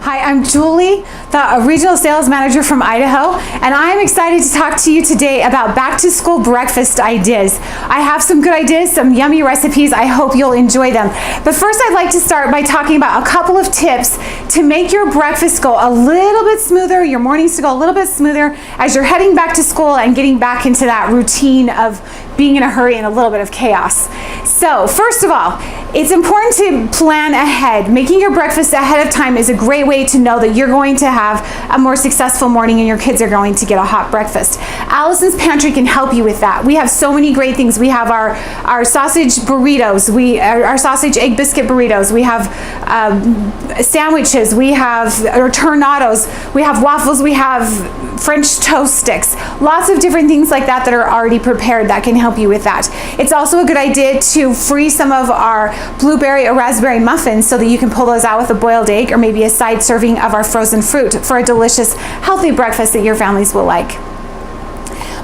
Hi, I'm Julie, the Regional Sales Manager from Idaho, and I'm excited to talk to you today about back to school breakfast ideas. I have some good ideas, some yummy recipes. I hope you'll enjoy them. But first, I'd like to start by talking about a couple of tips to make your breakfast go a little bit smoother, your mornings to go a little bit smoother as you're heading back to school and getting back into that routine of being in a hurry and a little bit of chaos. So first of all, it's important to plan ahead. Making your breakfast ahead of time is a great way to know that you're going to have a more successful morning and your kids are going to get a hot breakfast. Allisons Pantry can help you with that. We have so many great things. We have our sausage burritos, our sausage egg biscuit burritos, we have sandwiches, we have tornadoes, we have waffles, we have French toast sticks, lots of different things like that that are already prepared that can help you with that. It's also a good idea to freeze some of our blueberry or raspberry muffins so that you can pull those out with a boiled egg or maybe a side serving of our frozen fruit for a delicious, healthy breakfast that your families will like.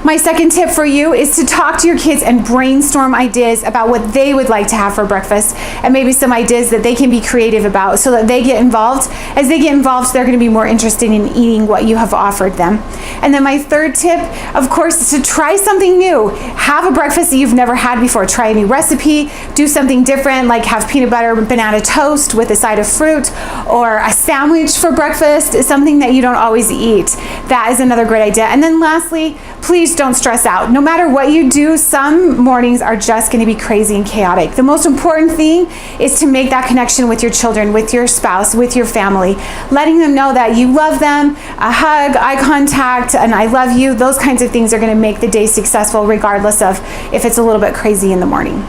My second tip for you is to talk to your kids and brainstorm ideas about what they would like to have for breakfast and maybe some ideas that they can be creative about so that they get involved. As they get involved, they're going to be more interested in eating what you have offered them. And then my third tip, of course, is to try something new. Have a breakfast that you've never had before. Try a new recipe, do something different, like have peanut butter banana toast with a side of fruit or a sandwich for breakfast, something that you don't always eat. That is another great idea. And then lastly, please don't stress out. No matter what you do, some mornings are just going to be crazy and chaotic. The most important thing is to make that connection with your children, with your spouse, with your family, letting them know that you love them, a hug, eye contact, and I love you. Those kinds of things are going to make the day successful regardless of if it's a little bit crazy in the morning.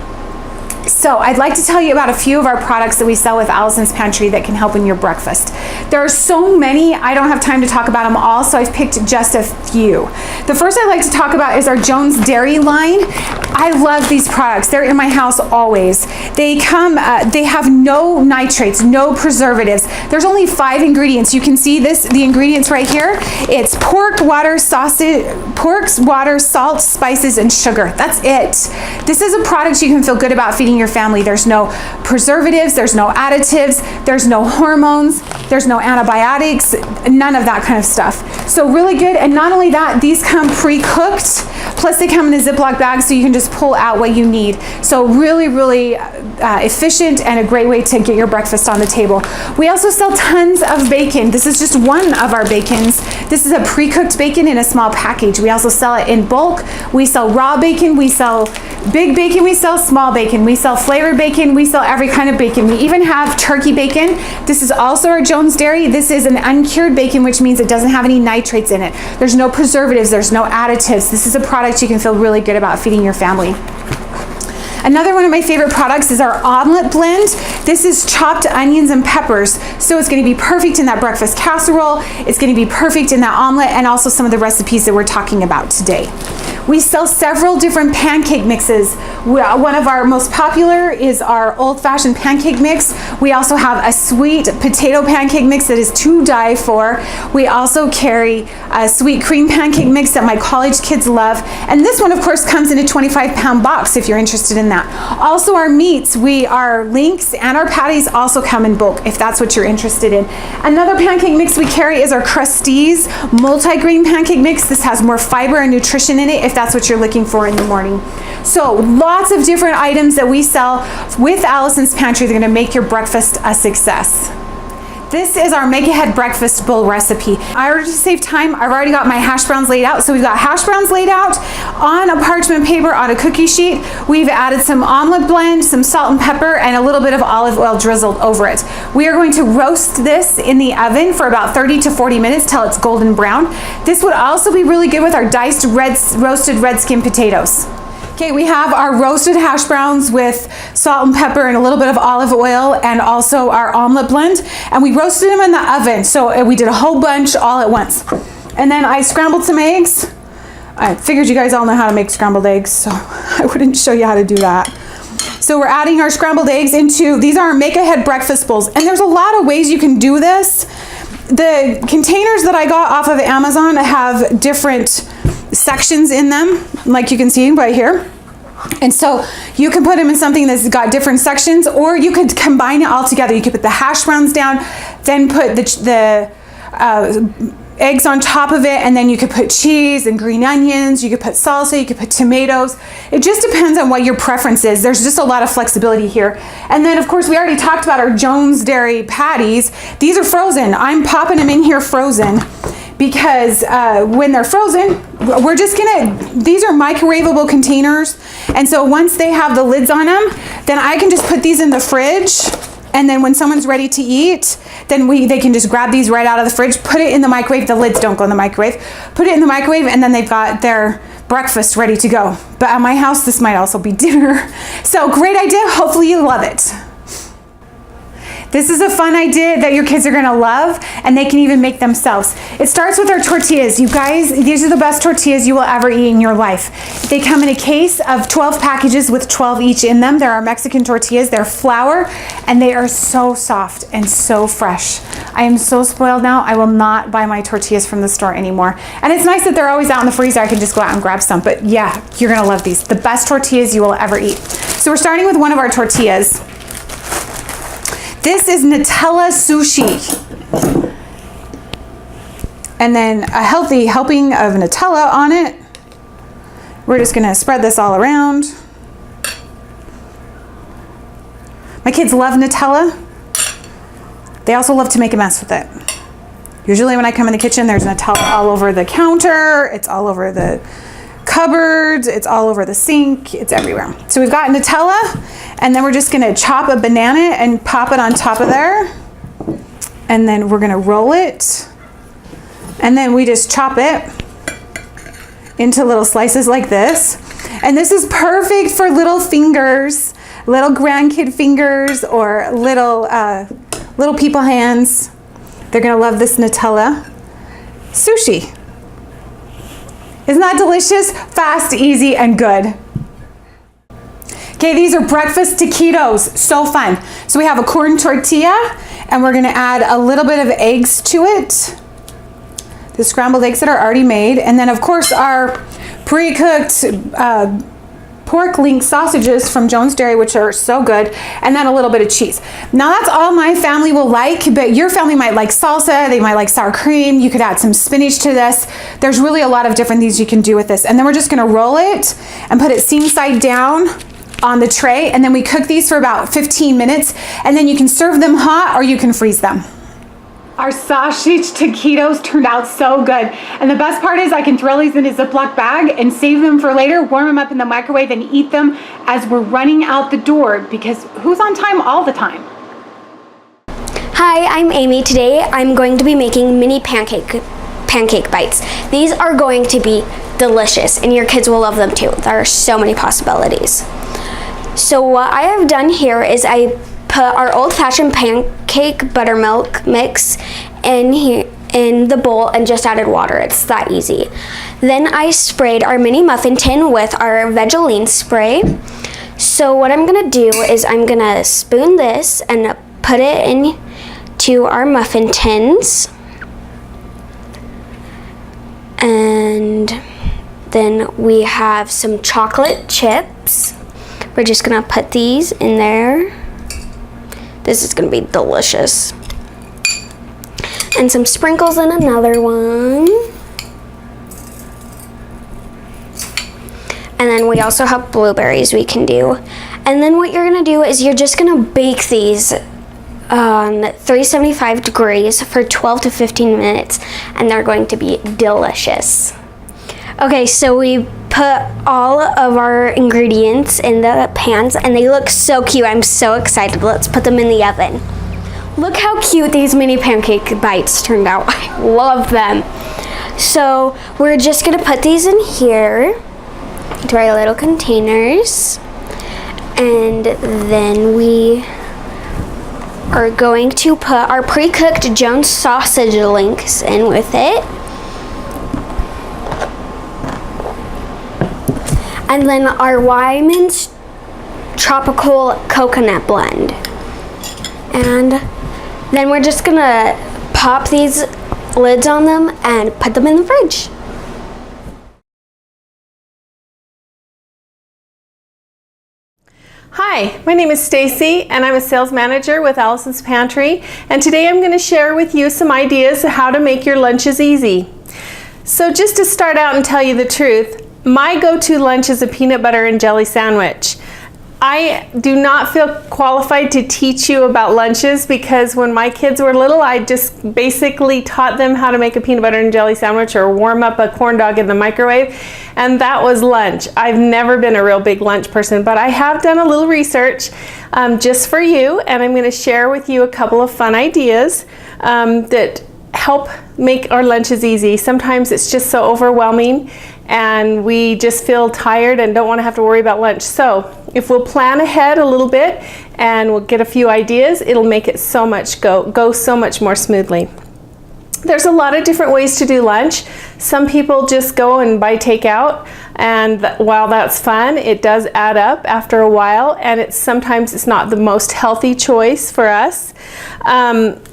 So I'd like to tell you about a few of our products that we sell with Allisons Country that can help in your breakfast. There are so many, I don't have time to talk about them all, so I've picked just a few. The first I'd like to talk about is our Jones Dairy line. I love these products. They're in my house always. They have no nitrates, no preservatives. There's only 5 ingredients. You can see the ingredients right here. It's pork, water, salt, spices, and sugar. That's it. This is a product you can feel good about feeding your family. There's no preservatives, there's no additives, there's no hormones, there's no antibiotics, none of that kind of stuff. So really good. And not only that, these come pre-cooked, plus they come in a Ziploc bag so you can just pull out what you need. So really, really efficient and a great way to get your breakfast on the table. We also sell tons of bacon. This is just one of our bacons. This is a pre-cooked bacon in a small package. We also sell it in bulk. We sell raw bacon, we sell big bacon, we sell small bacon, we sell flavored bacon, we sell every kind of bacon. We even have turkey bacon. This is also our Jones Dairy. This is an uncured bacon, which means it doesn't have any nitrates in it. There's no preservatives, there's no additives. This is a product you can feel really good about feeding your family. Another one of my favorite products is our omelet blend. This is chopped onions and peppers, so it's going to be perfect in that breakfast casserole. It's going to be perfect in that omelet and also some of the recipes that we're talking about today. We sell several different pancake mixes. One of our most popular is our old-fashioned pancake mix. We also have a sweet potato pancake mix that is to die for. We also carry a sweet cream pancake mix that my college kids love. And this one, of course, comes in a 25-pound box if you're interested in that. Also our meats, our links and our patties also come in bulk if that's what you're interested in. Another pancake mix we carry is our Krusteaz multi-grain pancake mix. This has more fiber and nutrition in it if that's what you're looking for in the morning. So lots of different items that we sell with Allisons Pantry. They're going to make your breakfast a success. This is our Make Ahead breakfast bowl recipe. In order to save time, I've already got my hash browns laid out. So we've got hash browns laid out on a parchment paper on a cookie sheet. We've added some omelet blend, some salt and pepper, and a little bit of olive oil drizzled over it. We are going to roast this in the oven for about 30 to 40 minutes till it's golden brown. This would also be really good with our diced roasted red skin potatoes. Okay, we have our roasted hash browns with salt and pepper and a little bit of olive oil and also our omelet blend. And we roasted them in the oven. So we did a whole bunch all at once. And then I scrambled some eggs. I figured you guys all know how to make scrambled eggs, so I wouldn't show you how to do that. So we're adding our scrambled eggs into, these are Make Ahead breakfast bowls. And there's a lot of ways you can do this. The containers that I got off of Amazon have different sections in them, like you can see right here. And so you can put them in something that's got different sections, or you could combine it all together. You could put the hash browns down, then put the eggs on top of it, and then you could put cheese and green onions, you could put salsa, you could put tomatoes. It just depends on what your preference is. There's just a lot of flexibility here. And then of course we already talked about our Jones Dairy patties. These are frozen. I'm popping them in here frozen because when they're frozen, we're just these are microwavable containers. And so once they have the lids on them, then I can just put these in the fridge. And then when someone's ready to eat, then they can just grab these right out of the fridge, put it in the microwave. The lids don't go in the microwave. Put it in the microwave, and then they've got their breakfast ready to go. But at my house, this might also be dinner. So great idea. Hopefully you love it. This is a fun idea that your kids are gonna love, and they can even make themselves. It starts with our tortillas. You guys, these are the best tortillas you will ever eat in your life. They come in a case of 12 packages with 12 each in them. They're our Mexican tortillas. They're flour, and they are so soft and so fresh. I am so spoiled now. I will not buy my tortillas from the store anymore. And it's nice that they're always out in the freezer. I can just go out and grab some. But yeah, you're gonna love these. The best tortillas you will ever eat. So we're starting with one of our tortillas. This is Nutella sushi. And then a healthy helping of Nutella on it. We're just gonna spread this all around. My kids love Nutella. They also love to make a mess with it. Usually when I come in the kitchen, there's Nutella all over the counter. It's all over the cupboards. It's all over the sink. It's everywhere. So we've got Nutella, and then we're just gonna chop a banana and pop it on top of there. And then we're gonna roll it. And then we just chop it into little slices like this. And this is perfect for little fingers, little grandkid fingers, or little people hands. They're gonna love this Nutella sushi. Isn't that delicious? Fast, easy, and good. Okay, these are breakfast taquitos. So fun. So we have a corn tortilla, and we're gonna add a little bit of eggs to it. The scrambled eggs that are already made. And then of course our pre-cooked pork link sausages from Jones Dairy, which are so good, and then a little bit of cheese. Now that's all my family will like, but your family might like salsa, they might like sour cream, you could add some spinach to this. There's really a lot of different things you can do with this. And then we're just gonna roll it and put it seam side down on the tray, and then we cook these for about 15 minutes, and then you can serve them hot or you can freeze them. Our sausage taquitos turned out so good. And the best part is I can throw these in a Ziploc bag and save them for later, warm them up in the microwave, and eat them as we're running out the door, because who's on time all the time? Hi, I'm Amy. Today I'm going to be making mini pancake bites. These are going to be delicious, and your kids will love them too. There are so many possibilities. So what I have done here is I put our old-fashioned pancake buttermilk mix in the bowl and just added water. It's that easy. Then I sprayed our mini muffin tin with our Vaseline spray. So what I'm gonna do is I'm gonna spoon this and put it into our muffin tins. And then we have some chocolate chips. We're just gonna put these in there. This is gonna be delicious. And some sprinkles in another one. And then we also have blueberries we can do. And then what you're gonna do is you're just gonna bake these on 375 degrees for 12 to 15 minutes, and they're going to be delicious. Okay, so we put all of our ingredients in the pans, and they look so cute. I'm so excited. Let's put them in the oven. Look how cute these mini pancake bites turned out. I love them. So we're just gonna put these in here into our little containers, and then we are going to put our pre-cooked Jones sausage links in with it. And then our Wyman's tropical coconut blend. And then we're just gonna pop these lids on them and put them in the fridge. Hi, my name is Stacy and I'm a sales manager with Allisons Pantry, and today I'm going to share with you some ideas of how to make your lunches easy. So just to start out and tell you the truth, my go-to lunch is a peanut butter and jelly sandwich. I do not feel qualified to teach you about lunches because when my kids were little, I just basically taught them how to make a peanut butter and jelly sandwich or warm up a corn dog in the microwave, and that was lunch. I've never been a real big lunch person, but I have done a little research just for you, and I'm going to share with you a couple of fun ideas that help make our lunches easy. Sometimes it's just so overwhelming and we just feel tired and don't want to have to worry about lunch. So if we'll plan ahead a little bit and we'll get a few ideas, it'll make it so much go so much more smoothly. There's a lot of different ways to do lunch. Some people just go and buy takeout, and while that's fun, it does add up after a while, and sometimes it's not the most healthy choice for us.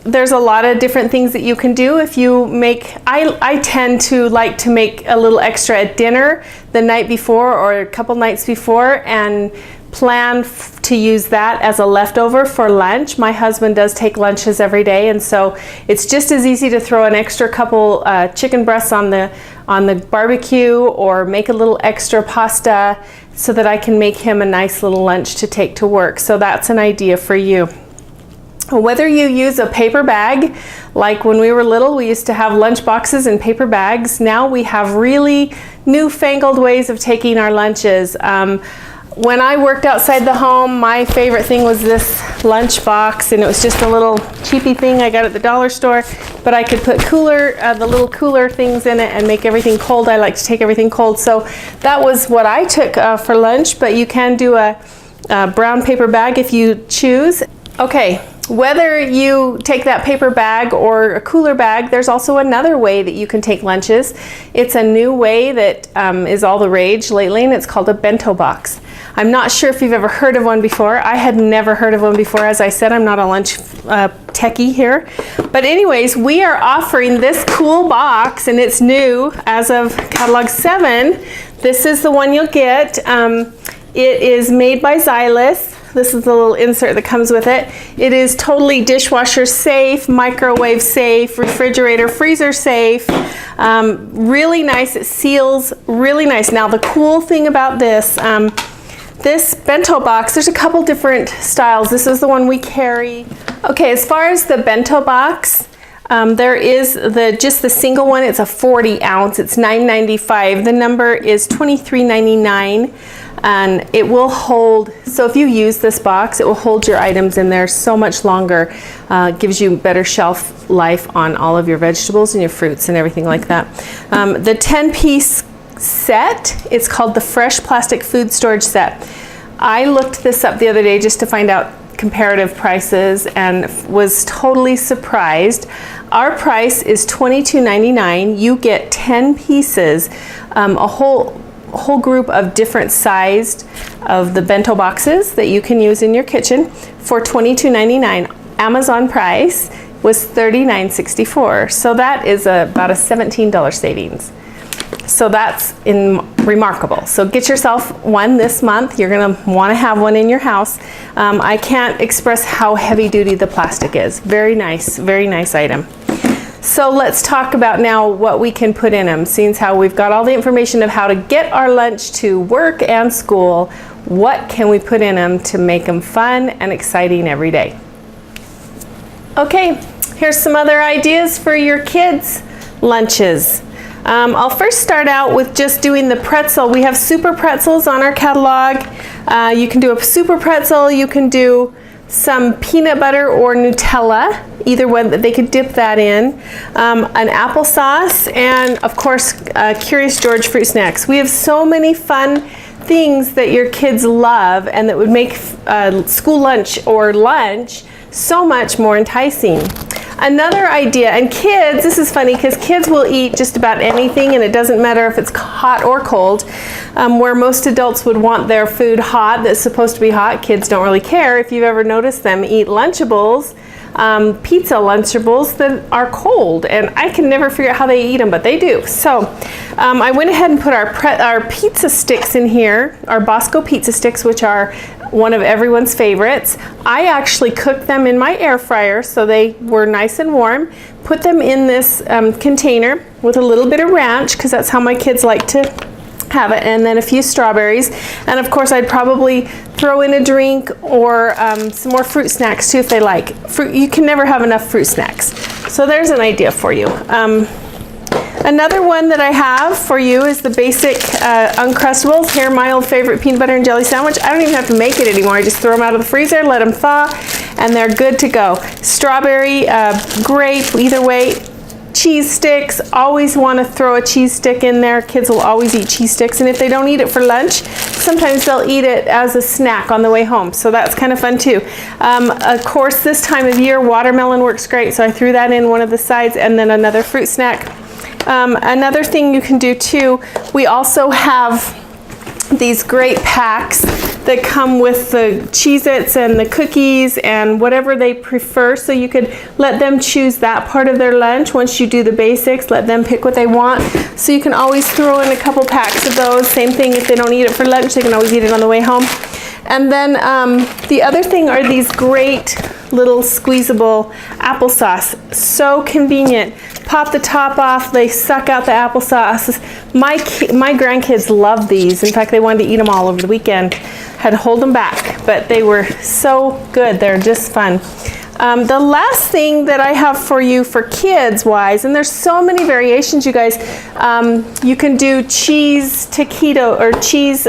There's a lot of different things that you can do. If you make, I tend to like to make a little extra at dinner the night before or a couple nights before and plan to use that as a leftover for lunch. My husband does take lunches every day, and so it's just as easy to throw an extra couple chicken breasts on the barbecue or make a little extra pasta so that I can make him a nice little lunch to take to work. So that's an idea for you. Whether you use a paper bag, like when we were little, we used to have lunch boxes and paper bags. Now we have really newfangled ways of taking our lunches. When I worked outside the home, my favorite thing was this lunch box, and it was just a little cheapy thing I got at the dollar store, but I could put the little cooler things in it and make everything cold. I like to take everything cold, so that was what I took for lunch, but you can do a brown paper bag if you choose. Okay, whether you take that paper bag or a cooler bag, there's also another way that you can take lunches. It's a new way that is all the rage lately, and it's called a bento box. I'm not sure if you've ever heard of one before. I had never heard of one before. As I said, I'm not a lunch techie here. But anyways, we are offering this cool box, and it's new as of catalog 7. This is the one you'll get. It is made by Xylus. This is the little insert that comes with it. It is totally dishwasher safe, microwave safe, refrigerator, freezer safe. Really nice. It seals really nice. Now the cool thing about this, this bento box, there's a couple different styles. This is the one we carry. Okay, as far as the bento box, there is just the single one. It's a 40 ounce. It's $9.95. The number is $23.99, and it will hold. So if you use this box, it will hold your items in there so much longer. Gives you better shelf life on all of your vegetables and your fruits and everything like that. The 10-piece set, it's called the Fresh Plastic Food Storage Set. I looked this up the other day just to find out comparative prices and was totally surprised. Our price is $22.99. You get 10 pieces, a whole group of different sized of the bento boxes that you can use in your kitchen for $22.99. Amazon price was $39.64. So that is about a $17 savings. So that's remarkable. So get yourself one this month. You're going to want to have one in your house. I can't express how heavy duty the plastic is. Very nice item. So let's talk about now what we can put in them. Seeing how we've got all the information of how to get our lunch to work and school, what can we put in them to make them fun and exciting every day? Okay, here's some other ideas for your kids' lunches. I'll first start out with just doing the pretzel. We have super pretzels on our catalog. You can do a super pretzel. You can do some peanut butter or Nutella, either one that they could dip that in. An applesauce, and of course, Curious George fruit snacks. We have so many fun things that your kids love and that would make school lunch or lunch so much more enticing. Another idea, and kids, this is funny because kids will eat just about anything, and it doesn't matter if it's hot or cold. Where most adults would want their food hot, that's supposed to be hot, kids don't really care. If you've ever noticed them eat Lunchables, pizza Lunchables that are cold, and I can never figure out how they eat them, but they do. So I went ahead and put our pizza sticks in here, our Bosco pizza sticks, which are one of everyone's favorites. I actually cooked them in my air fryer so they were nice and warm. Put them in this container with a little bit of ranch, because that's how my kids like to have it, and then a few strawberries, and of course I'd probably throw in a drink or some more fruit snacks too if they like. Fruit, you can never have enough fruit snacks. So there's an idea for you. Another one that I have for you is the basic Uncrustables. Here, my old favorite peanut butter and jelly sandwich. I don't even have to make it anymore. I just throw them out of the freezer, let them thaw, and they're good to go. Strawberry, grape, either way. Cheese sticks, always want to throw a cheese stick in there. Kids will always eat cheese sticks, and if they don't eat it for lunch, sometimes they'll eat it as a snack on the way home, so that's kind of fun too. Of course, this time of year, watermelon works great, so I threw that in one of the sides, and then another fruit snack. Another thing you can do too, we also have these great packs that come with the Cheez-Its and the cookies and whatever they prefer, so you could let them choose that part of their lunch. Once you do the basics, let them pick what they want. So you can always throw in a couple packs of those. Same thing, if they don't eat it for lunch, they can always eat it on the way home. And then the other thing are these great little squeezable applesauce. So convenient. Pop the top off, they suck out the applesauce. My grandkids love these. In fact, they wanted to eat them all over the weekend. Had to hold them back, but they were so good. They're just fun. The last thing that I have for you for kids wise, and there's so many variations, you guys, you can do cheese taquito or cheese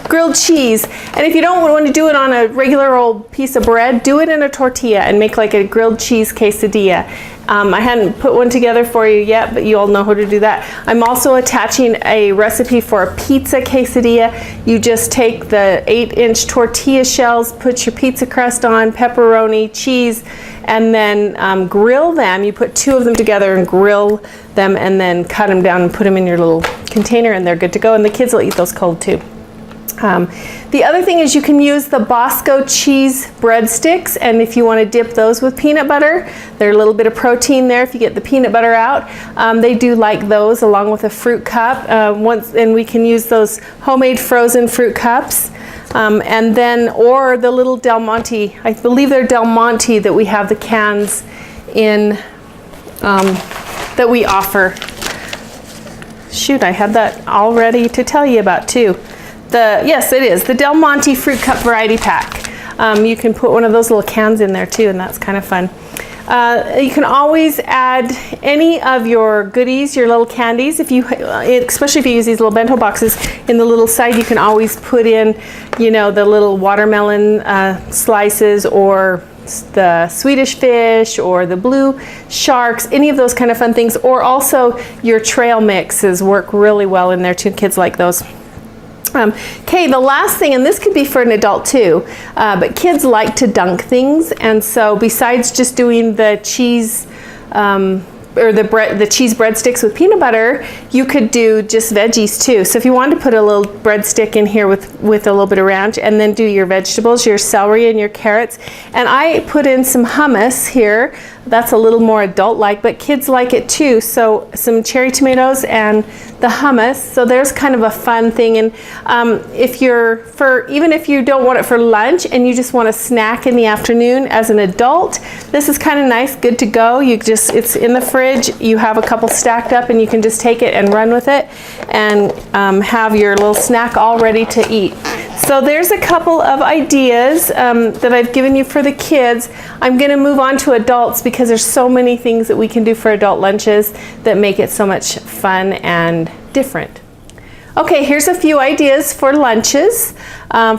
grilled cheese. And if you don't want to do it on a regular old piece of bread, do it in a tortilla and make like a grilled cheese quesadilla. I hadn't put one together for you yet, but you all know how to do that. I'm also attaching a recipe for a pizza quesadilla. You just take the 8-inch tortilla shells, put your pizza crust on, pepperoni, cheese, and then grill them. You put 2 of them together and grill them, and then cut them down and put them in your little container, and they're good to go. And the kids will eat those cold too. The other thing is you can use the Bosco cheese breadsticks, and if you want to dip those with peanut butter, there's a little bit of protein there if you get the peanut butter out. They do like those along with a fruit cup. And we can use those homemade frozen fruit cups. And then, or the little Del Monte, I believe they're Del Monte that we have the cans in, that we offer. Shoot, I had that all ready to tell you about too. Yes, it is the Del Monte Fruit Cup Variety Pack. You can put one of those little cans in there too, and that's kind of fun. You can always add any of your goodies, your little candies, especially if you use these little bento boxes. In the little side, you can always put in, the little watermelon slices, or the Swedish fish, or the blue sharks, any of those kind of fun things. Or also your trail mixes work really well in there too. Kids like those. Okay, the last thing, and this could be for an adult too, but kids like to dunk things, and so besides just doing the cheese or the cheese breadsticks with peanut butter, you could do just veggies too. So if you wanted to put a little breadstick in here with a little bit of ranch, and then do your vegetables, your celery and your carrots, and I put in some hummus here. That's a little more adult-like, but kids like it too. So some cherry tomatoes and the hummus. So there's kind of a fun thing. And even if you don't want it for lunch and you just want a snack in the afternoon as an adult, this is kind of nice, good to go. It's in the fridge. You have a couple stacked up, and you can just take it and run with it, and have your little snack all ready to eat. So there's a couple of ideas that I've given you for the kids. I'm going to move on to adults because there's so many things that we can do for adult lunches that make it so much fun and different. Okay, here's a few ideas for lunches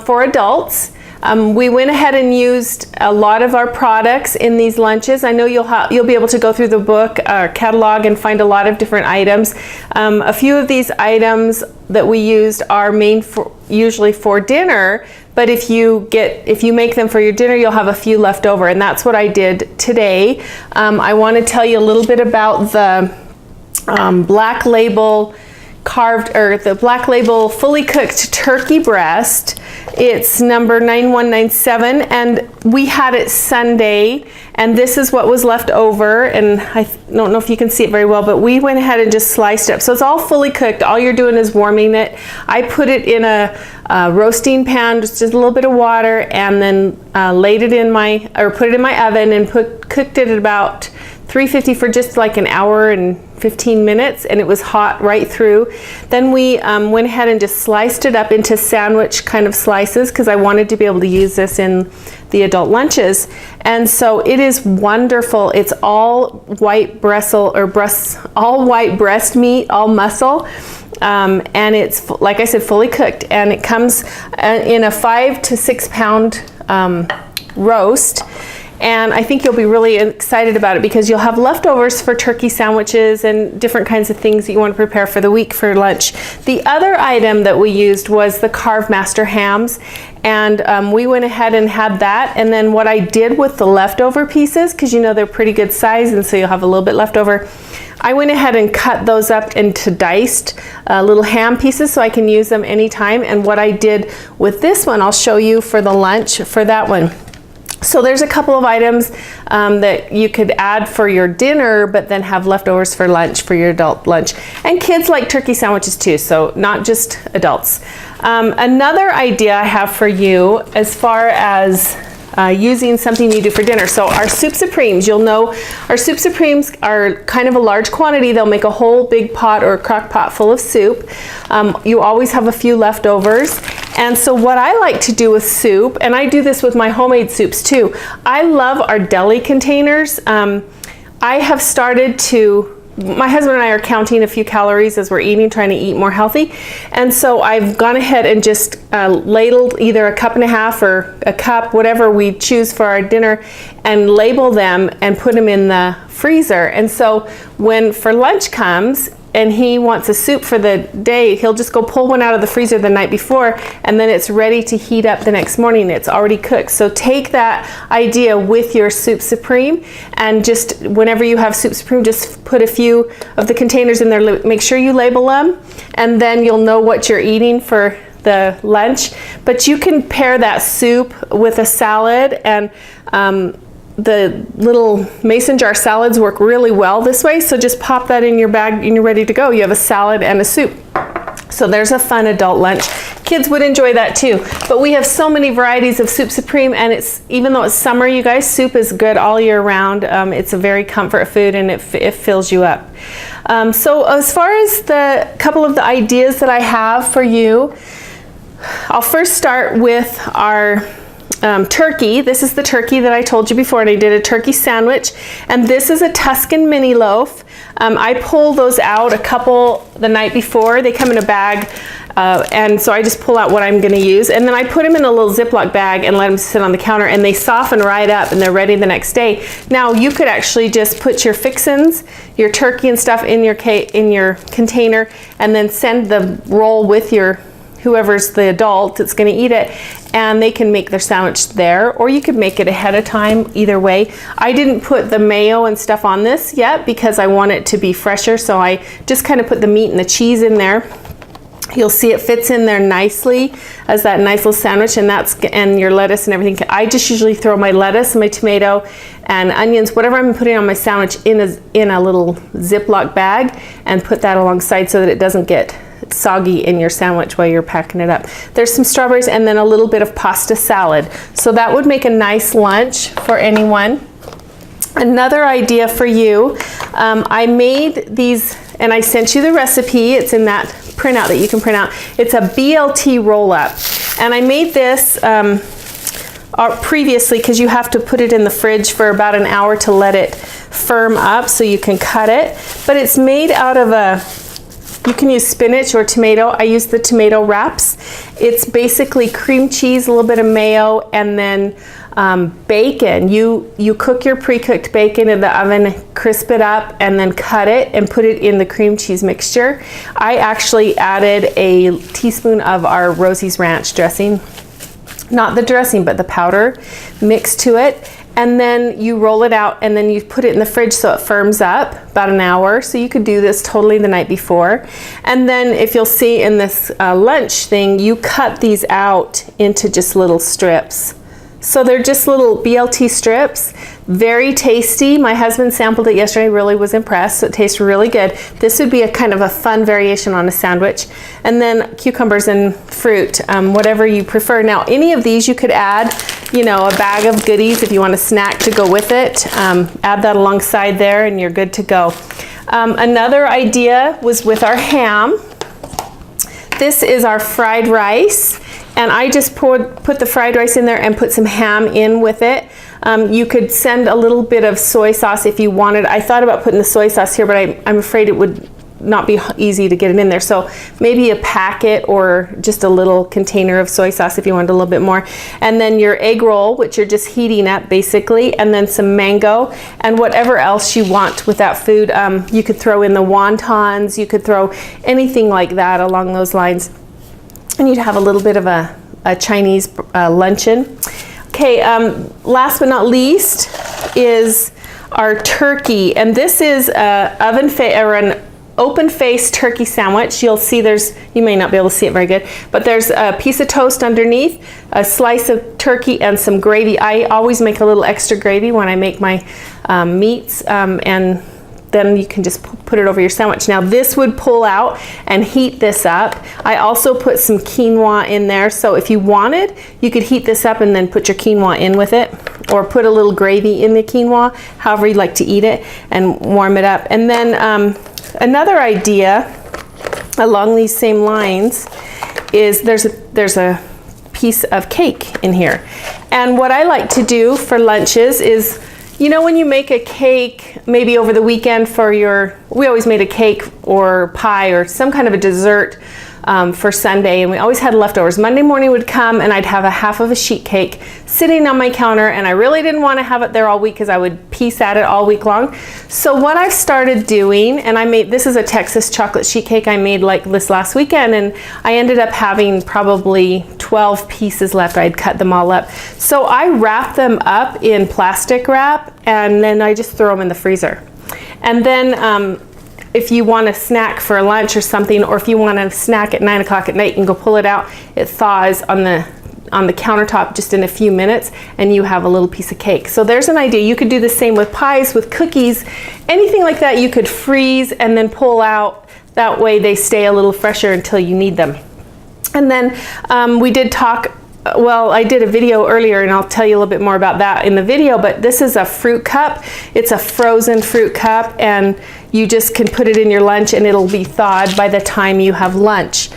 for adults. We went ahead and used a lot of our products in these lunches. I know you'll be able to go through the book catalog and find a lot of different items. A few of these items that we used are usually for dinner, but if you make them for your dinner, you'll have a few left over, and that's what I did today. I want to tell you a little bit about the Black Label carved, or the Black Label fully cooked turkey breast. It's number 9197, and we had it Sunday, and this is what was left over, and I don't know if you can see it very well, but we went ahead and just sliced it up. So it's all fully cooked. All you're doing is warming it. I put it in a roasting pan, just a little bit of water, and then put it in my oven and cooked it at about 350 for just like an hour and 15 minutes, and it was hot right through. Then we went ahead and just sliced it up into sandwich kind of slices, because I wanted to be able to use this in the adult lunches. And so it is wonderful. It's all white all white breast meat, all muscle. And it's, like I said, fully cooked, and it comes in a 5 to 6 pound roast. And I think you'll be really excited about it, because you'll have leftovers for turkey sandwiches and different kinds of things that you want to prepare for the week for lunch. The other item that we used was the Carve Master hams, and we went ahead and had that. And then what I did with the leftover pieces, because you know they're pretty good size, and so you'll have a little bit left over, I went ahead and cut those up into diced little ham pieces so I can use them anytime. And what I did with this one, I'll show you for the lunch for that one. So there's a couple of items that you could add for your dinner, but then have leftovers for lunch, for your adult lunch. And kids like turkey sandwiches too, so not just adults. Another idea I have for you as far as using something you do for dinner. So our soup supremes, you'll know our soup supremes are kind of a large quantity. They'll make a whole big pot or a crock pot full of soup. You always have a few leftovers. And so what I like to do with soup, and I do this with my homemade soups too, I love our deli containers. I have started to, my husband and I are counting a few calories as we're eating, trying to eat more healthy. And so I've gone ahead and just ladled either a cup and a half or a cup, whatever we choose for our dinner, and label them and put them in the freezer. And so when for lunch comes and he wants a soup for the day, he'll just go pull one out of the freezer the night before, and then it's ready to heat up the next morning. It's already cooked. So take that idea with your soup supreme, and just whenever you have soup supreme, just put a few of the containers in there. Make sure you label them, and then you'll know what you're eating for the lunch. But you can pair that soup with a salad, and the little mason jar salads work really well this way. So just pop that in your bag and you're ready to go. You have a salad and a soup. So there's a fun adult lunch. Kids would enjoy that too. But we have so many varieties of soup supreme, and it's, even though it's summer, you guys, soup is good all year round. It's a very comfort food, and it fills you up. So as far as the couple of the ideas that I have for you, I'll first start with our turkey. This is the turkey that I told you before, and I did a turkey sandwich, and this is a Tuscan mini loaf. I pull those out a couple the night before. They come in a bag, and so I just pull out what I'm going to use, and then I put them in a little Ziploc bag and let them sit on the counter, and they soften right up and they're ready the next day. Now you could actually just put your fixins, your turkey and stuff in your container, and then send the roll with your whoever's the adult that's going to eat it, and they can make their sandwich there, or you could make it ahead of time. Either way, I didn't put the mayo and stuff on this yet because I want it to be fresher, so I just kind of put the meat and the cheese in there. You'll see it fits in there nicely as that nice little sandwich, and your lettuce and everything. I just usually throw my lettuce and my tomato and onions, whatever I'm putting on my sandwich, in a little Ziploc bag, and put that alongside so that it doesn't get soggy in your sandwich while you're packing it up. There's some strawberries and then a little bit of pasta salad. So that would make a nice lunch for anyone. Another idea for you, I made these, and I sent you the recipe. It's in that printout that you can print out. It's a BLT roll-up, and I made this previously because you have to put it in the fridge for about an hour to let it firm up so you can cut it. But it's made out of you can use spinach or tomato. I use the tomato wraps. It's basically cream cheese, a little bit of mayo, and then bacon. You cook your pre-cooked bacon in the oven, crisp it up, and then cut it and put it in the cream cheese mixture. I actually added a teaspoon of our Rosie's Ranch dressing, not the dressing, but the powder, mixed to it. and then you roll it out and then you put it in the fridge so it firms up about an hour. So you could do this totally the night before. And then if you'll see in this lunch thing, you cut these out into just little strips. So they're just little BLT strips, very tasty. My husband sampled it yesterday, really was impressed. So it tastes really good. This would be a kind of a fun variation on a sandwich. And then cucumbers and fruit, whatever you prefer. Now, any of these you could add, you know, a bag of goodies if you want a snack to go with it. Add that alongside there and you're good to go. Another idea was with our ham. This is our fried rice. And I just put the fried rice in there and put some ham in with it. You could send a little bit of soy sauce if you wanted. I thought about putting the soy sauce here, but I'm afraid it would not be easy to get it in there. So maybe a packet or just a little container of soy sauce if you wanted a little bit more. And then your egg roll, which you're just heating up basically, and then some mango and whatever else you want with that food. You could throw in the wontons, you could throw anything like that along those lines. And you'd have a little bit of a Chinese luncheon. Okay, last but not least is our turkey. And this is an open-faced turkey sandwich. You'll see you may not be able to see it very good, but there's a piece of toast underneath, a slice of turkey, and some gravy. I always make a little extra gravy when I make my meats, and then you can just put it over your sandwich. Now this would pull out and heat this up. I also put some quinoa in there, so if you wanted, you could heat this up and then put your quinoa in with it, or put a little gravy in the quinoa, however you'd like to eat it, and warm it up. And then another idea along these same lines is there's a piece of cake in here. And what I like to do for lunches is, you know, when you make a cake, maybe over the weekend we always made a cake or pie or some kind of a dessert for Sunday, and we always had leftovers. Monday morning would come and I'd have a half of a sheet cake sitting on my counter, and I really didn't want to have it there all week because I would piece at it all week long. So what I've started doing, and this is a Texas chocolate sheet cake I made like this last weekend, and I ended up having probably 12 pieces left. I'd cut them all up. So I wrap them up in plastic wrap, and then I just throw them in the freezer. And then if you want a snack for lunch or something, or if you want a snack at 9 o'clock at night, you can go pull it out. It thaws on the countertop just in a few minutes, and you have a little piece of cake. So there's an idea. You could do the same with pies, with cookies, anything like that. You could freeze and then pull out. That way they stay a little fresher until you need them. And then we did talk, well, I did a video earlier, and I'll tell you a little bit more about that in the video, but this is a fruit cup. It's a frozen fruit cup, and you just can put it in your lunch and it'll be thawed by the time you have lunch.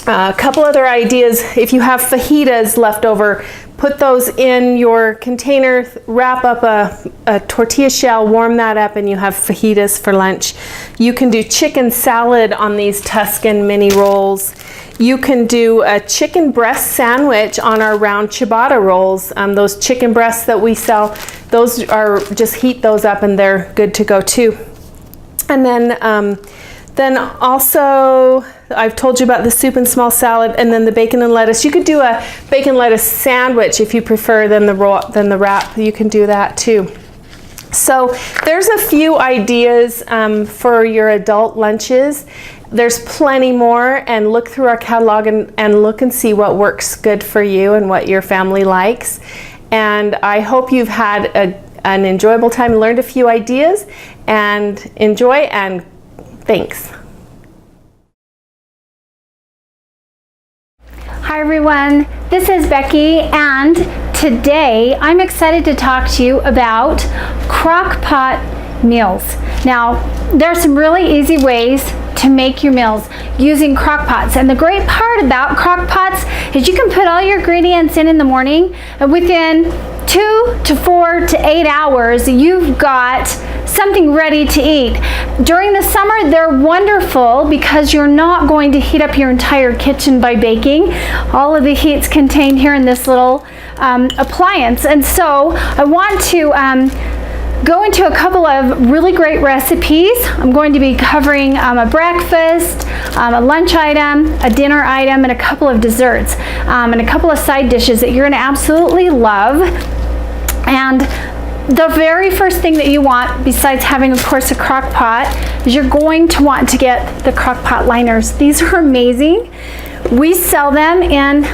A couple other ideas: if you have fajitas left over, put those in your container, wrap up a tortilla shell, warm that up, and you have fajitas for lunch. You can do chicken salad on these Tuscan mini rolls. You can do a chicken breast sandwich on our round ciabatta rolls. Those chicken breasts that we sell, those are, just heat those up and they're good to go too. And then also, I've told you about the soup and small salad, and then the bacon and lettuce. You could do a bacon lettuce sandwich if you prefer than the wrap. You can do that too. So there's a few ideas for your adult lunches. There's plenty more, and look through our catalog and look and see what works good for you and what your family likes. And I hope you've had an enjoyable time, learned a few ideas, and enjoy, and thanks. Hi everyone, this is Becky, and today I'm excited to talk to you about crock-pot meals. Now, there are some really easy ways to make your meals using crock pots, and the great part about crock pots is you can put all your ingredients in the morning, and within 2 to 4 to 8 hours you've got something ready to eat. During the summer they're wonderful because you're not going to heat up your entire kitchen by baking. All of the heat's contained here in this little appliance, and so I want to go into a couple of really great recipes. I'm going to be covering a breakfast, a lunch item, a dinner item, and a couple of desserts, and a couple of side dishes that you're going to absolutely love. And the very first thing that you want, besides having, of course, a crock pot, is you're going to want to get the crock pot liners. These are amazing. We sell them in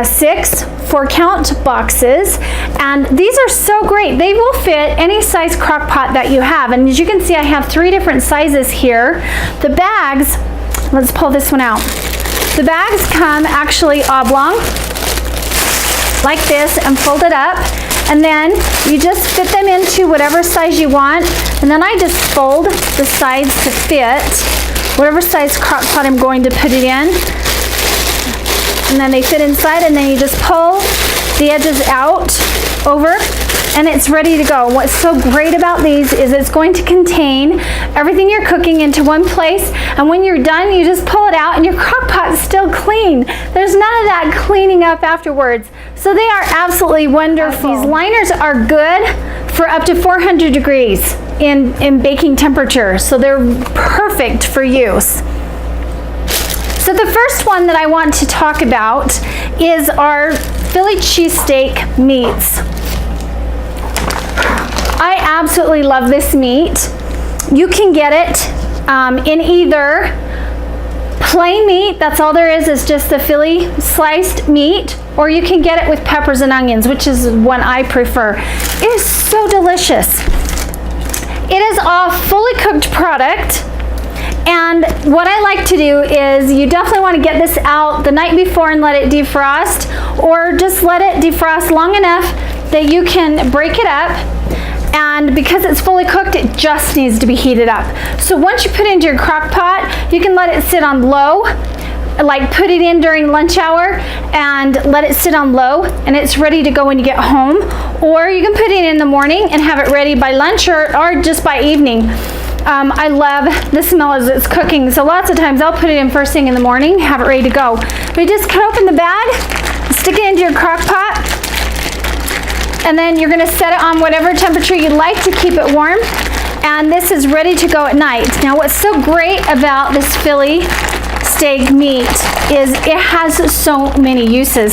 6 4-count boxes, and these are so great. They will fit any size crock pot that you have. And as you can see, I have 3 different sizes here. The bags, let's pull this one out. The bags come actually oblong, like this, and folded up. And then you just fit them into whatever size you want. And then I just fold the sides to fit whatever size crock pot I'm going to put it in. And then they fit inside, and then you just pull the edges out over, and it's ready to go. What's so great about these is it's going to contain everything you're cooking into one place, and when you're done, you just pull it out and your crock pot is still clean. There's none of that cleaning up afterwards. So they are absolutely wonderful. These liners are good for up to 400 degrees in baking temperature, so they're perfect for use. So the first one that I want to talk about is our Philly cheesesteak meats. I absolutely love this meat. You can get it in either plain meat, that's all there is just the Philly sliced meat, or you can get it with peppers and onions, which is one I prefer. It is so delicious. It is a fully cooked product. And what I like to do is you definitely want to get this out the night before and let it defrost, or just let it defrost long enough that you can break it up. And because it's fully cooked, it just needs to be heated up. So once you put it into your crock pot, you can let it sit on low, like put it in during lunch hour and let it sit on low, and it's ready to go when you get home. Or you can put it in the morning and have it ready by lunch or just by evening. I love the smell as it's cooking, so lots of times I'll put it in first thing in the morning, have it ready to go. But you just cut open the bag, stick it into your crock pot, and then you're gonna set it on whatever temperature you'd like to keep it warm, and this is ready to go at night. Now what's so great about this Philly steak meat is it has so many uses.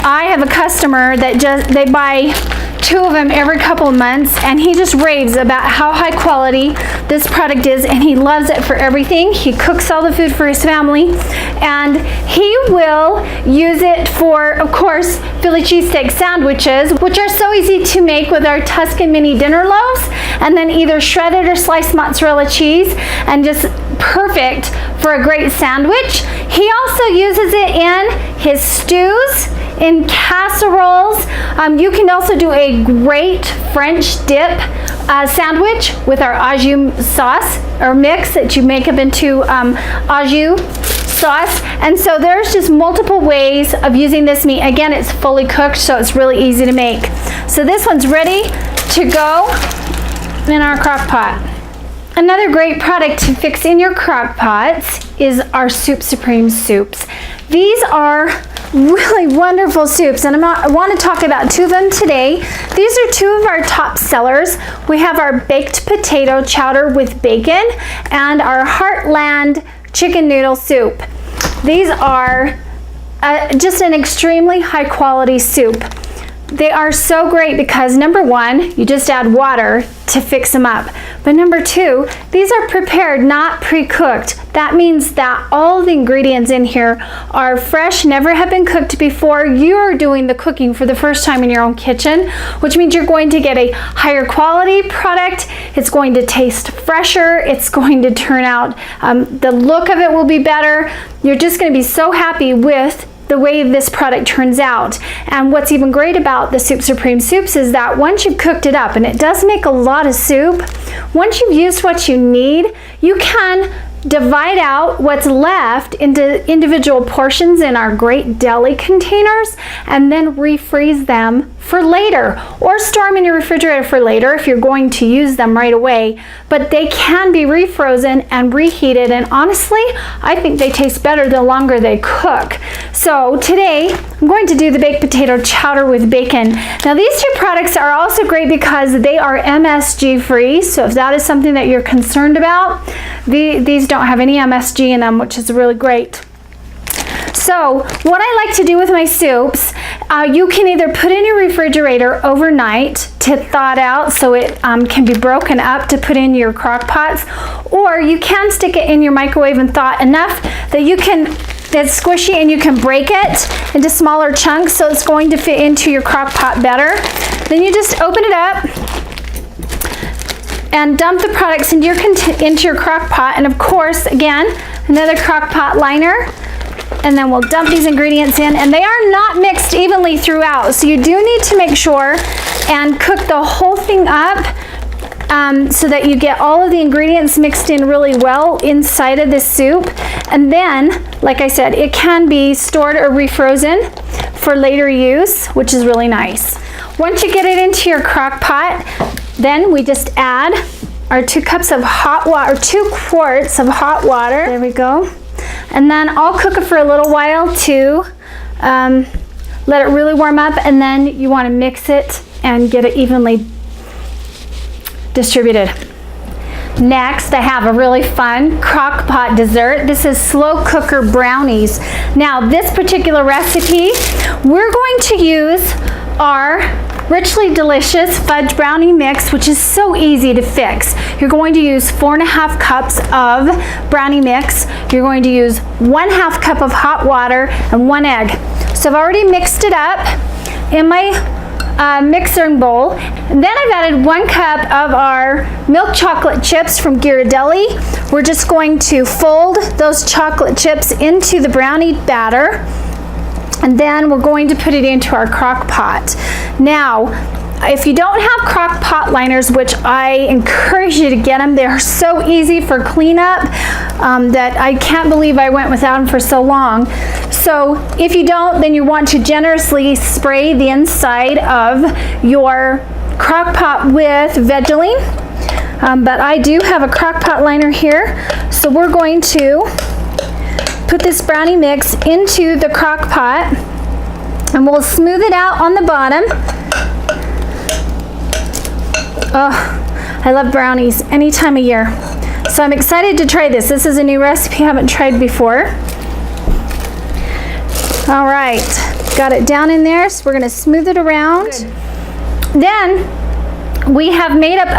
I have a customer that they buy 2 of them every couple of months, and he just raves about how high quality this product is, and he loves it for everything. He cooks all the food for his family, and he will use it for, of course, Philly cheesesteak sandwiches, which are so easy to make with our Tuscan mini dinner loaves, and then either shredded or sliced mozzarella cheese, and just perfect for a great sandwich. He also uses it in his stews, in casseroles. You can also do a great French dip sandwich with our au jus sauce or mix that you make up into au jus sauce. And so there's just multiple ways of using this meat. Again, it's fully cooked, so it's really easy to make. So this one's ready to go in our crock pot. Another great product to fix in your crock pots is our Soup Supreme soups. These are really wonderful soups, and I want to talk about 2 of them today. These are 2 of our top sellers. We have our baked potato chowder with bacon and our Heartland chicken noodle soup. These are just an extremely high quality soup. They are so great because number 1, you just add water to fix them up. But number 2, these are prepared, not pre-cooked. That means that all the ingredients in here are fresh, never have been cooked before. You're doing the cooking for the first time in your own kitchen, which means you're going to get a higher quality product. It's going to taste fresher. It's going to turn out, the look of it will be better. You're just going to be so happy with the way this product turns out. And what's even great about the Soup Supreme soups is that once you've cooked it up, and it does make a lot of soup, once you've used what you need, you can divide out what's left into individual portions in our great deli containers, and then refreeze them for later, or store them in your refrigerator for later if you're going to use them right away. But they can be refrozen and reheated, and honestly, I think they taste better the longer they cook. So today, I'm going to do the baked potato chowder with bacon. Now these 2 products are also great because they are MSG free, so if that is something that you're concerned about, these don't have any MSG in them, which is really great. So what I like to do with my soups, you can either put in your refrigerator overnight to thaw it out so it can be broken up to put in your crock pots, or you can stick it in your microwave and thaw it enough that it's squishy and you can break it into smaller chunks so it's going to fit into your crock pot better. Then you just open it up and dump the products into your crock pot, and of course, again, another crock pot liner. And then we'll dump these ingredients in, and they are not mixed evenly throughout, so you do need to make sure and cook the whole thing up so that you get all of the ingredients mixed in really well inside of this soup. And then, like I said, it can be stored or refrozen for later use, which is really nice. Once you get it into your crock pot, then we just add our 2 cups of hot water, 2 quarts of hot water. There we go. And then I'll cook it for a little while to let it really warm up, and then you want to mix it and get it evenly distributed. Next, I have a really fun crock pot dessert. This is slow cooker brownies. Now, this particular recipe, we're going to use our richly delicious fudge brownie mix, which is so easy to fix. You're going to use 4.5 cups of brownie mix. You're going to use 1/2 cup of hot water and 1 egg. So I've already mixed it up in my mixing bowl. And then I've added 1 cup of our milk chocolate chips from Ghirardelli. We're just going to fold those chocolate chips into the brownie batter, and then we're going to put it into our crock pot. Now, if you don't have crock pot liners, which I encourage you to get them, they're so easy for cleanup that I can't believe I went without them for so long. So if you don't, then you want to generously spray the inside of your crock pot with Vaseline. But I do have a crock pot liner here, so we're going to put this brownie mix into the crock pot, and we'll smooth it out on the bottom. Oh, I love brownies any time of year. So I'm excited to try this. This is a new recipe I haven't tried before. All right, got it down in there, so we're gonna smooth it around. Good. Then we have made up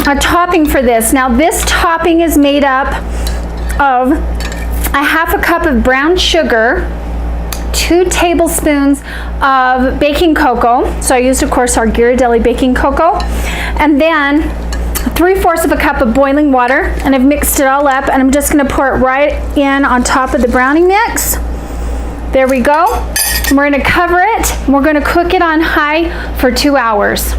a topping for this. Now this topping is made up of 1/2 cup of brown sugar, 2 tablespoons of baking cocoa. So I used, of course, our Ghirardelli baking cocoa. And then 3/4 of a cup of boiling water. And I've mixed it all up, and I'm just gonna pour it right in on top of the brownie mix. There we go. And we're gonna cover it, and we're gonna cook it on high for 2 hours.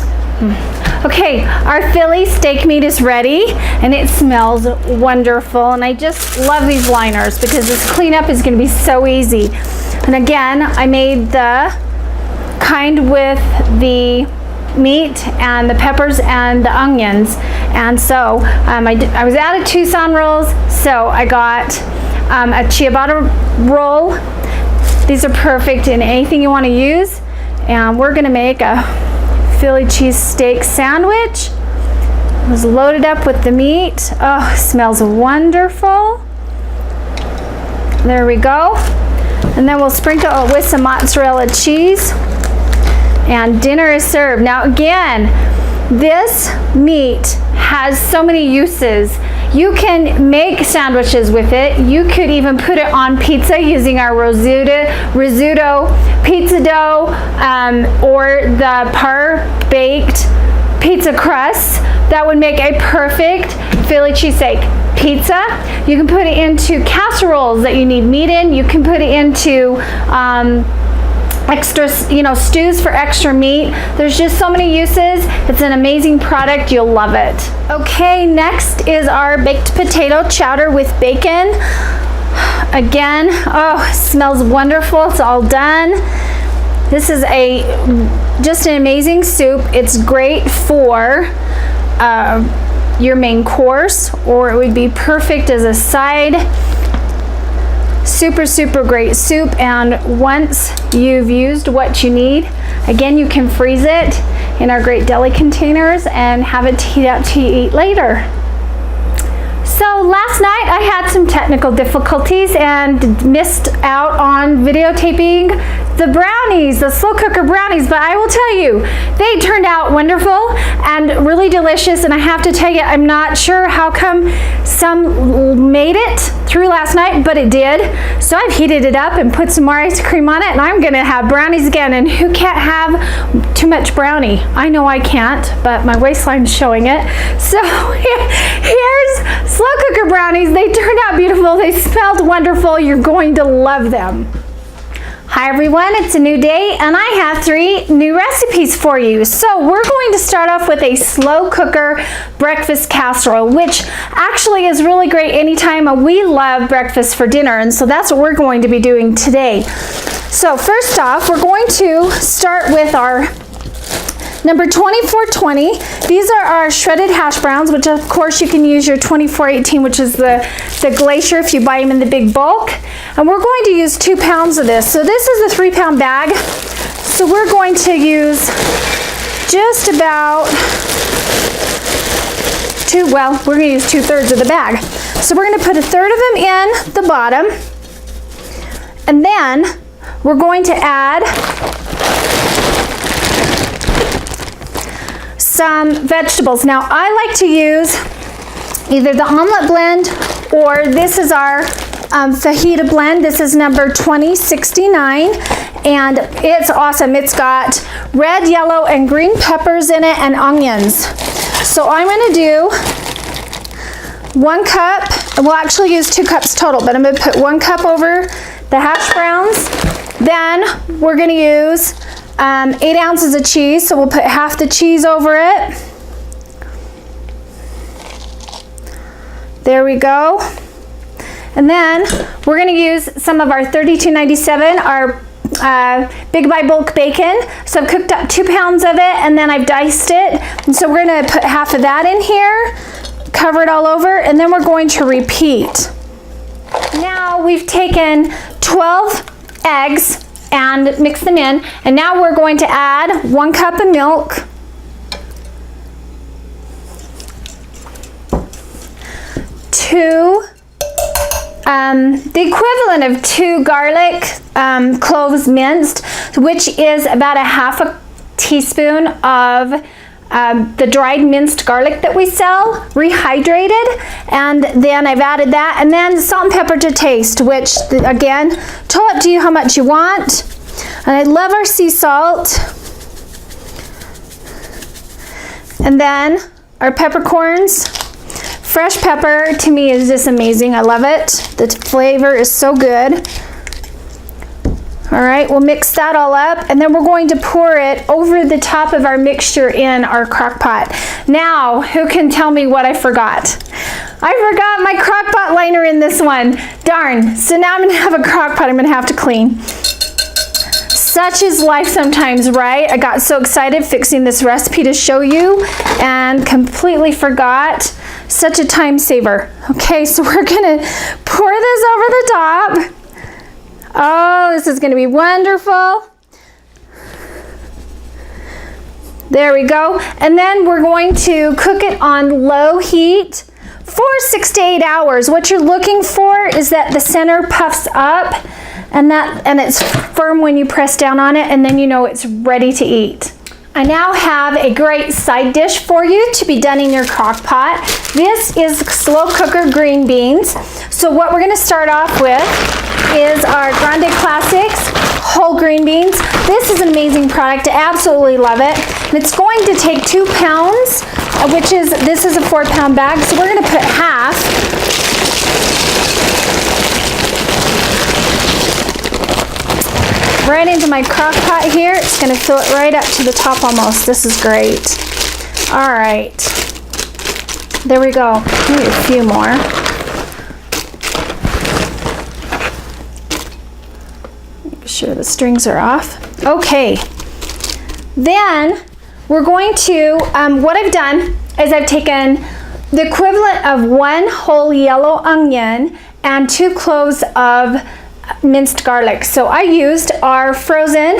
Okay, our Philly steak meat is ready, and it smells wonderful, and I just love these liners because this cleanup is going to be so easy. And again, I made the kind with the meat and the peppers and the onions, and so I was out of Tucson rolls, so I got a ciabatta roll. These are perfect in anything you want to use, and we're going to make a Philly cheesesteak sandwich. It was loaded up with the meat. Oh, it smells wonderful. There we go. And then we'll sprinkle it with some mozzarella cheese. And dinner is served. Now again, this meat has so many uses. You can make sandwiches with it. You could even put it on pizza using our risotto pizza dough or the par-baked pizza crust. That would make a perfect Philly cheesesteak pizza. You can put it into casseroles that you need meat in. You can put it into extra, stews for extra meat. There's just so many uses. It's an amazing product. You'll love it. Okay, next is our baked potato chowder with bacon. Again, oh, it smells wonderful. It's all done. This is just an amazing soup. It's great for your main course, or it would be perfect as a side. Super, super great soup, and once you've used what you need, again, you can freeze it in our great deli containers and have it heat out to eat later. So last night I had some technical difficulties and missed out on videotaping the brownies, the slow cooker brownies, but I will tell you, they turned out wonderful and really delicious, and I have to tell you, I'm not sure how come some made it through last night, but it did. So I've heated it up and put some more ice cream on it, and I'm gonna have brownies again, and who can't have too much brownie? I know I can't, but my waistline's showing it. So here's slow cooker brownies. They turned out beautiful. They smelled wonderful. You're going to love them. Hi everyone, it's a new day and I have 3 new recipes for you. So we're going to start off with a slow cooker breakfast casserole, which actually is really great anytime. We love breakfast for dinner, and so that's what we're going to be doing today. So first off, we're going to start with our number 2420. These are our shredded hash browns, which of course you can use your 2418, which is the glacier if you buy them in the big bulk. And we're going to use 2 pounds of this. So this is a 3-pound bag. So we're going to use just about we're going to use 2/3 of the bag. So we're going to put 1/3 of them in the bottom. And then we're going to add some vegetables. Now I like to use either the omelet blend, or this is our fajita blend. This is number 2069, and it's awesome. It's got red, yellow, and green peppers in it, and onions. So I'm going to do 1 cup, and we'll actually use 2 cups total, but I'm going to put 1 cup over the hash browns. Then we're going to use 8 ounces of cheese, so we'll put half the cheese over it. There we go. And then we're going to use some of our 3297, our big by bulk bacon. So I've cooked up 2 pounds of it, and then I've diced it. And so we're going to put half of that in here, cover it all over, and then we're going to repeat. Now we've taken 12 eggs and mix them in, and now we're going to add 1 cup of milk, 2 the equivalent of 2 garlic cloves minced, which is about 1/2 teaspoon of the dried minced garlic that we sell, rehydrated, and then I've added that, and then salt and pepper to taste, which again, totally up to you how much you want. And I love our sea salt. And then our peppercorns. Fresh pepper to me is just amazing. I love it. The flavor is so good. All right, we'll mix that all up, and then we're going to pour it over the top of our mixture in our crock pot. Now, who can tell me what I forgot? I forgot my crock pot liner in this one. Darn. So now I'm going to have a crock pot I'm going to have to clean. Such is life sometimes, right? I got so excited fixing this recipe to show you and completely forgot. Such a time saver. Okay, so we're going to pour this over the top. Oh, this is going to be wonderful. There we go. And then we're going to cook it on low heat for 6 to 8 hours. What you're looking for is that the center puffs up, and it's firm when you press down on it, and then you know it's ready to eat. I now have a great side dish for you to be done in your crock pot. This is slow cooker green beans. So what we're going to start off with is our Grande Classics whole green beans. This is an amazing product. I absolutely love it. And it's going to take 2 pounds, this is a 4-pound bag. So we're going to put half. Right into my crock pot here. It's going to fill it right up to the top almost. This is great. All right. There we go. Maybe a few more. Make sure the strings are off. Okay. Then we're going to, what I've done is I've taken the equivalent of 1 whole yellow onion and 2 cloves of minced garlic. So I used our frozen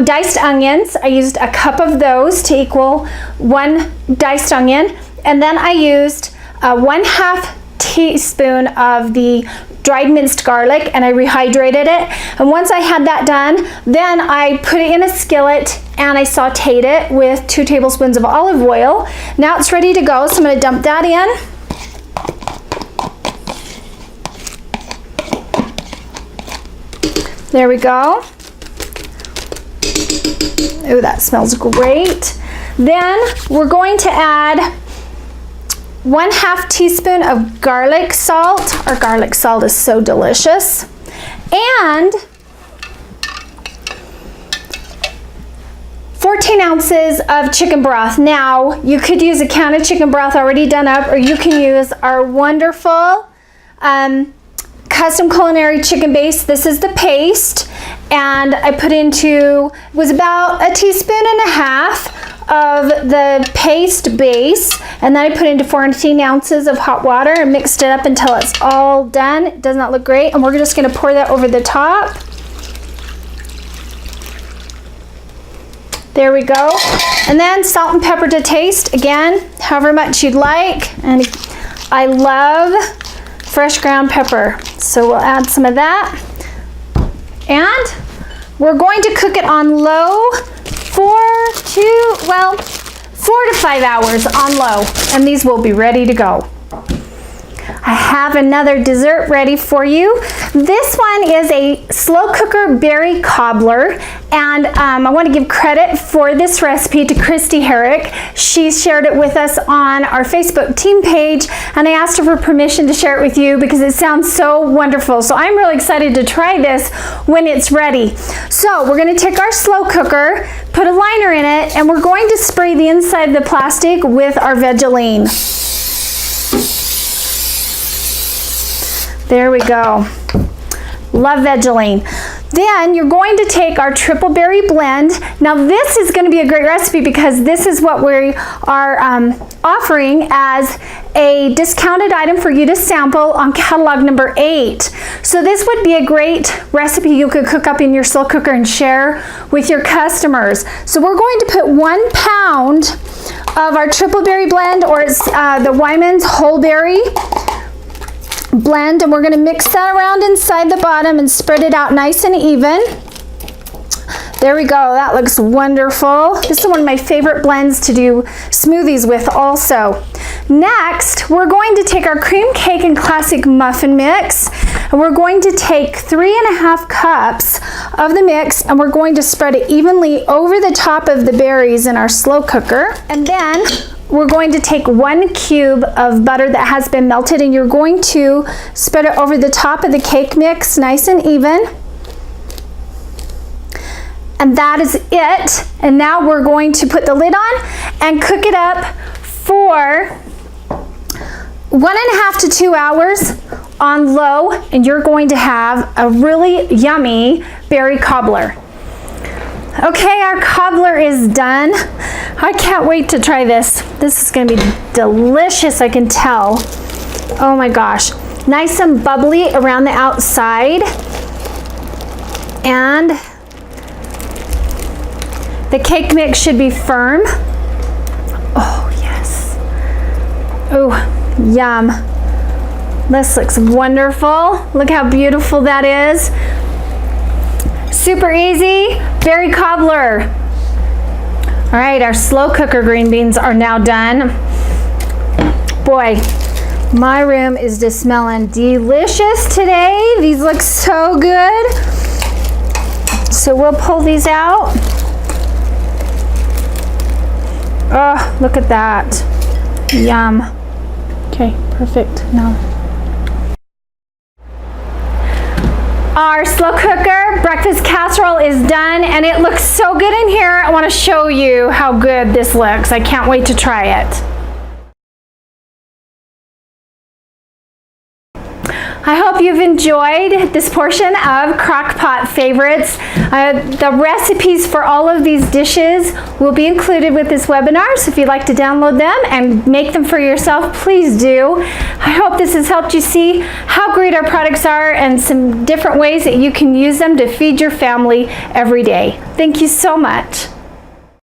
diced onions. I used a cup of those to equal 1 diced onion, and then I used 1/2 teaspoon of the dried minced garlic, and I rehydrated it. And once I had that done, then I put it in a skillet and I sauteed it with 2 tablespoons of olive oil. Now it's ready to go, so I'm going to dump that in. There we go. Oh, that smells great. Then we're going to add 1/2 teaspoon of garlic salt. Our garlic salt is so delicious. And 14 ounces of chicken broth. Now, you could use a can of chicken broth already done up, or you can use our wonderful custom culinary chicken base. This is the paste, and I put into, was about 1.5 teaspoons of the paste base, and then I put into 14 ounces of hot water and mixed it up until it's all done. It does not look great, and we're just going to pour that over the top. There we go. And then salt and pepper to taste, again, however much you'd like. And I love fresh ground pepper, so we'll add some of that. And we're going to cook it on low for 4 to 5 hours on low, and these will be ready to go. I have another dessert ready for you. This one is a slow cooker berry cobbler, and I want to give credit for this recipe to Christy Herrick. She shared it with us on our Facebook team page, and I asked her for permission to share it with you because it sounds so wonderful. So I'm really excited to try this when it's ready. So we're going to take our slow cooker, put a liner in it, and we're going to spray the inside of the plastic with our Vaseline. There we go. Love Vaseline. Then you're going to take our triple berry blend. Now this is going to be a great recipe because this is what we are offering as a discounted item for you to sample on catalog number 8. So this would be a great recipe you could cook up in your slow cooker and share with your customers. So we're going to put 1 pound of our triple berry blend, or it's the Wyman's whole berry blend, and we're going to mix that around inside the bottom and spread it out nice and even. There we go. That looks wonderful. This is one of my favorite blends to do smoothies with also. Next, we're going to take our cream cake and classic muffin mix, and we're going to take 3.5 cups of the mix, and we're going to spread it evenly over the top of the berries in our slow cooker. And then we're going to take 1 cube of butter that has been melted, and you're going to spread it over the top of the cake mix nice and even. And that is it. And now we're going to put the lid on and cook it up for 1.5 to 2 hours on low, and you're going to have a really yummy berry cobbler. Okay, our cobbler is done. I can't wait to try this. This is going to be delicious, I can tell. Oh my gosh. Nice and bubbly around the outside. And the cake mix should be firm. Oh, yes. Oh, yum. This looks wonderful. Look how beautiful that is. Super easy, berry cobbler. All right, our slow cooker green beans are now done. Boy, my room is just smelling delicious today. These look so good. So we'll pull these out. Oh, look at that. Yum. Okay, perfect. Now, our slow cooker breakfast casserole is done, and it looks so good in here. I want to show you how good this looks. I can't wait to try it. I hope you've enjoyed this portion of Crock-Pot Favorites. The recipes for all of these dishes will be included with this webinar, so if you'd like to download them and make them for yourself, please do. I hope this has helped you see how great our products are and some different ways that you can use them to feed your family every day. Thank you so much.